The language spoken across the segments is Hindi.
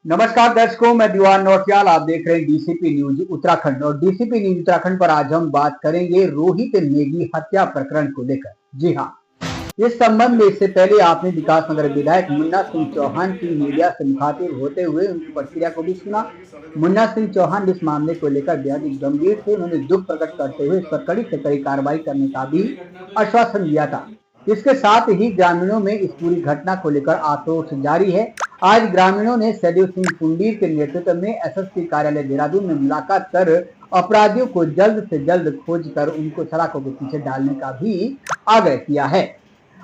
नमस्कार दर्शकों, मैं दीवान नौटियाल। आप देख रहे हैं डीसीपी न्यूज उत्तराखंड और डीसीपी न्यूज उत्तराखंड पर आज हम बात करेंगे रोहित नेगी हत्या प्रकरण को लेकर। जी हाँ, इस संबंध में इससे पहले आपने विकास नगर विधायक मुन्ना सिंह चौहान की मीडिया से मुखातिब होते हुए उनकी प्रतिक्रिया को भी सुना। मुन्ना सिंह चौहान इस मामले को लेकर बेहद गंभीर थे। उन्होंने दुख प्रकट करते हुए इस पर कड़ी से कड़ी कार्रवाई करने का भी आश्वासन दिया था। इसके साथ ही ग्रामीणों में इस पूरी घटना को लेकर आक्रोश जारी है। आज ग्रामीणों ने सहदेव सिंह पुंडीर के नेतृत्व में एसएसपी कार्यालय देहरादून में मुलाकात कर अपराधियों को जल्द से जल्द खोज कर उनको सलाखों के पीछे डालने का भी आग्रह किया है।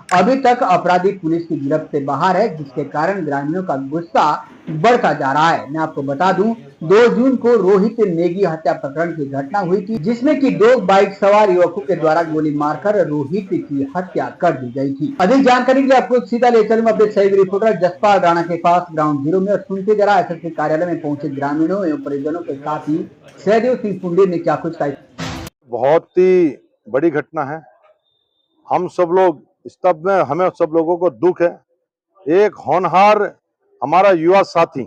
अभी तक अपराधी पुलिस की गिरफ्त से बाहर है, जिसके कारण ग्रामीणों का गुस्सा बढ़ता जा रहा है। मैं आपको बता दूं, 2 जून को रोहित नेगी हत्या प्रकरण की घटना हुई थी, जिसमें कि 2 बाइक सवार युवकों के द्वारा गोली मारकर रोहित की हत्या कर दी गई थी। अधिक जानकारी के लिए आपको सीधा ले चलूंगा अपने सहयोगी रिपोर्टर जसपाल राणा के पास ग्राउंड जीरो में और सुनते जरा एसएसपी कार्यालय में पहुंचे ग्रामीणों एवं परिजनों के साथ ही सहदेव सिंह पुंडीर ने क्या कुछ कहा। बहुत ही बड़ी घटना है। हम सब लोग स्तब्ध में, हमें सब लोगों को दुख है। एक होनहार हमारा युवा साथी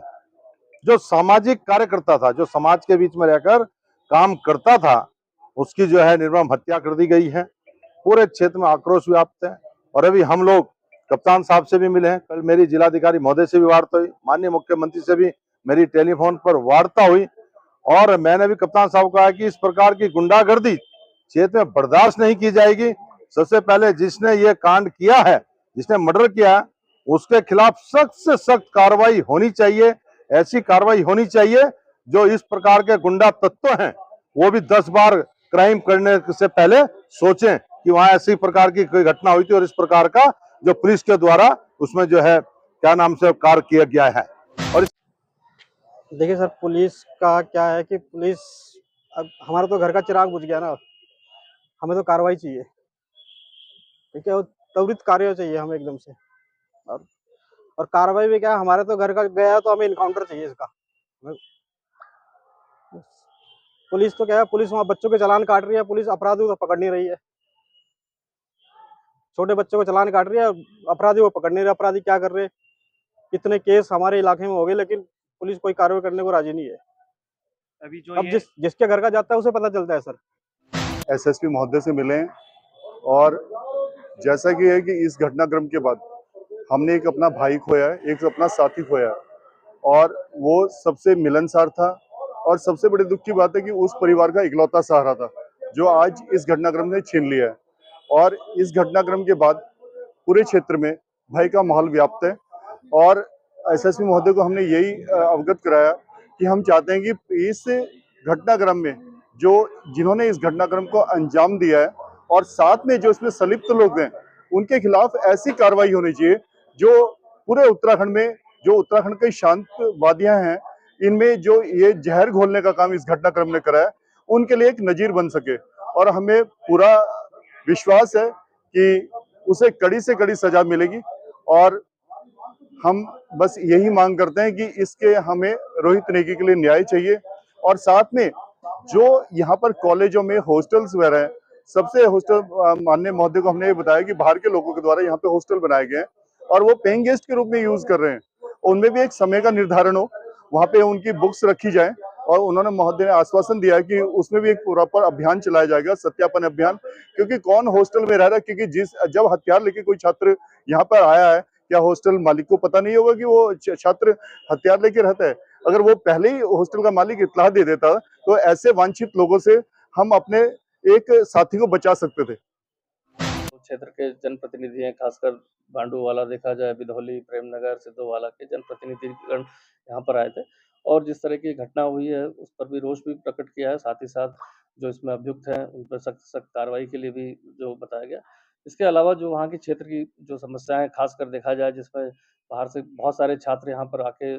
जो सामाजिक कार्यकर्ता था, जो समाज के बीच में रहकर काम करता था, उसकी जो है निर्मम हत्या कर दी गई है। पूरे क्षेत्र में आक्रोश व्याप्त है और अभी हम लोग कप्तान साहब से भी मिले हैं। कल मेरी जिलाधिकारी महोदय से भी वार्ता हुई, माननीय मुख्यमंत्री से भी मेरी टेलीफोन पर वार्ता हुई और मैंने भी कप्तान साहब को कहा कि इस प्रकार की गुंडागर्दी क्षेत्र में बर्दाश्त नहीं की जाएगी। सबसे पहले जिसने ये कांड किया है, जिसने मर्डर किया है, उसके खिलाफ सख्त से सख्त कार्रवाई होनी चाहिए। ऐसी कार्रवाई होनी चाहिए जो इस प्रकार के गुंडा तत्व हैं वो भी 10 बार क्राइम करने से पहले सोचें कि वहां ऐसी प्रकार की कोई घटना हुई थी और इस प्रकार का जो पुलिस के द्वारा उसमें जो है क्या नाम से कार्य किया गया है। और देखिए सर, पुलिस का क्या है कि पुलिस, अब हमारा तो घर का चिराग बुझ गया ना, हमें तो कार्रवाई चाहिए। ठीक है, त्वरित कार्य चाहिए हमें एकदम से। और और कार्रवाई भी क्या है, हमारे तो घर का गया तो हमें इनकाउंटर चाहिए इसका। पुलिस तो क्या है, पुलिस वहाँ बच्चों के चालान काट रही है, पुलिस अपराधियों को पकड़ नहीं रही है। छोटे बच्चों को चालान काट रही है, अपराधियों को पकड़ नहीं रहे। अपराधी क्या कर रहे हैं, इतने केस हमारे इलाके में हो गए लेकिन पुलिस कोई कार्रवाई करने को राजी नहीं है। अभी जो अब जिसके घर का जाता है उसे पता चलता है सर। एसएसपी महोदय से मिले हैं और जैसा कि है कि इस घटनाक्रम के बाद हमने एक अपना भाई खोया है, एक अपना साथी खोया है और वो सबसे मिलनसार था और सबसे बड़े दुख की बात है कि उस परिवार का इकलौता सहारा था जो आज इस घटनाक्रम ने छीन लिया है। और इस घटनाक्रम के बाद पूरे क्षेत्र में भय का माहौल व्याप्त है और एसएसपी महोदय को हमने यही अवगत कराया कि हम चाहते हैं कि इस घटनाक्रम में जो जिन्होंने इस घटनाक्रम को अंजाम दिया है और साथ में जो इसमें संलिप्त लोग हैं उनके खिलाफ ऐसी कार्रवाई होनी चाहिए जो पूरे उत्तराखंड में, जो उत्तराखंड के शांत वादियां हैं, इनमें जो ये जहर घोलने का काम इस घटनाक्रम ने करा है उनके लिए एक नजीर बन सके। और हमें पूरा विश्वास है कि उसे कड़ी से कड़ी सजा मिलेगी और हम बस यही मांग करते हैं कि इसके हमें रोहित नेगी के लिए न्याय चाहिए। और साथ में जो यहाँ पर कॉलेजों में हॉस्टल्स वगैरह हैं, सबसे हॉस्टल माननीय महोदय को हमने ये बताया कि बाहर के लोगों के द्वारा यहाँ पे हॉस्टल बनाए गए हैं और वो पेइंग गेस्ट के रूप में यूज कर रहे हैं। उनमें भी एक समय का निर्धारण हो, वहाँ पे उनकी बुक्स रखी जाए और उन्होंने महोदय ने आश्वासन दिया है कि उसमें भी एक प्रॉपर अभियान चलाया जाएगा, सत्यापन अभियान। क्योंकि कौन हॉस्टल में रह रहा है, क्योंकि जब हथियार लेके कोई छात्र यहाँ पर आया है, क्या हॉस्टल मालिक को पता नहीं होगा कि वो छात्र हथियार लेके रहता है? अगर वो पहले ही हॉस्टल का मालिक इत्तला दे देता तो ऐसे वांछित लोगों से हम अपने एक साथी को बचा सकते थे। क्षेत्र के जनप्रतिनिधि हैं, खासकर बांडूवाला देखा जाए, विधौली, प्रेमनगर, सिद्धोवाला के जनप्रतिनिधिगण यहाँ पर आए थे और जिस तरह की घटना हुई है उस पर भी रोष भी प्रकट किया है। साथ ही साथ जो इसमें अभियुक्त हैं उन पर सख्त सख्त कार्रवाई के लिए भी जो बताया गया। इसके अलावा जो वहाँ की क्षेत्र की जो समस्याएं खासकर देखा जाए, जिसमें बाहर से बहुत सारे छात्र यहाँ पर आके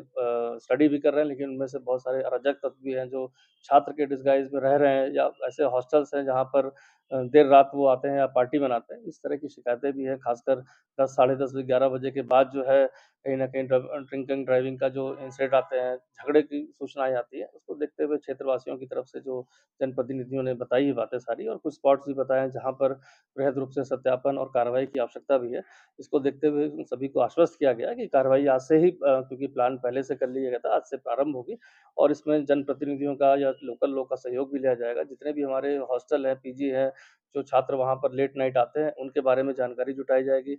स्टडी भी कर रहे हैं, लेकिन उनमें से बहुत सारे अराजक तत्व भी हैं जो छात्र के डिस्गाइज में रह रहे हैं या ऐसे हॉस्टल्स हैं जहाँ पर देर रात वो आते हैं या पार्टी मनाते हैं। इस तरह की शिकायतें भी हैं, खासकर 10 साढ़े 10 बजे 11 बजे के बाद जो है कहीं न कहीं ड्रिंकिंग ड्राइविंग का जो इंसिडेंट आते हैं, झगड़े की सूचनाएँ आती हैं। उसको देखते हुए क्षेत्रवासियों की तरफ से जो जनप्रतिनिधियों ने बताई ये बातें सारी और कुछ स्पॉट्स भी बताए हैं जहाँ पर वृहद रूप से सत्यापन और कार्रवाई की आवश्यकता भी है। इसको देखते हुए उन सभी को आश्वस्त किया गया कि कार्रवाई आज से ही क्योंकि प्लान पहले से कर लिए गया था, आज से प्रारंभ होगी और इसमें जनप्रतिनिधियों का या लोकल लोग का सहयोग भी लिया जाएगा। जितने भी हमारे हॉस्टल हैं, पीजी हैं, जो छात्र वहाँ पर लेट नाइट आते हैं, उनके बारे में जानकारी जुटाई जाएगी।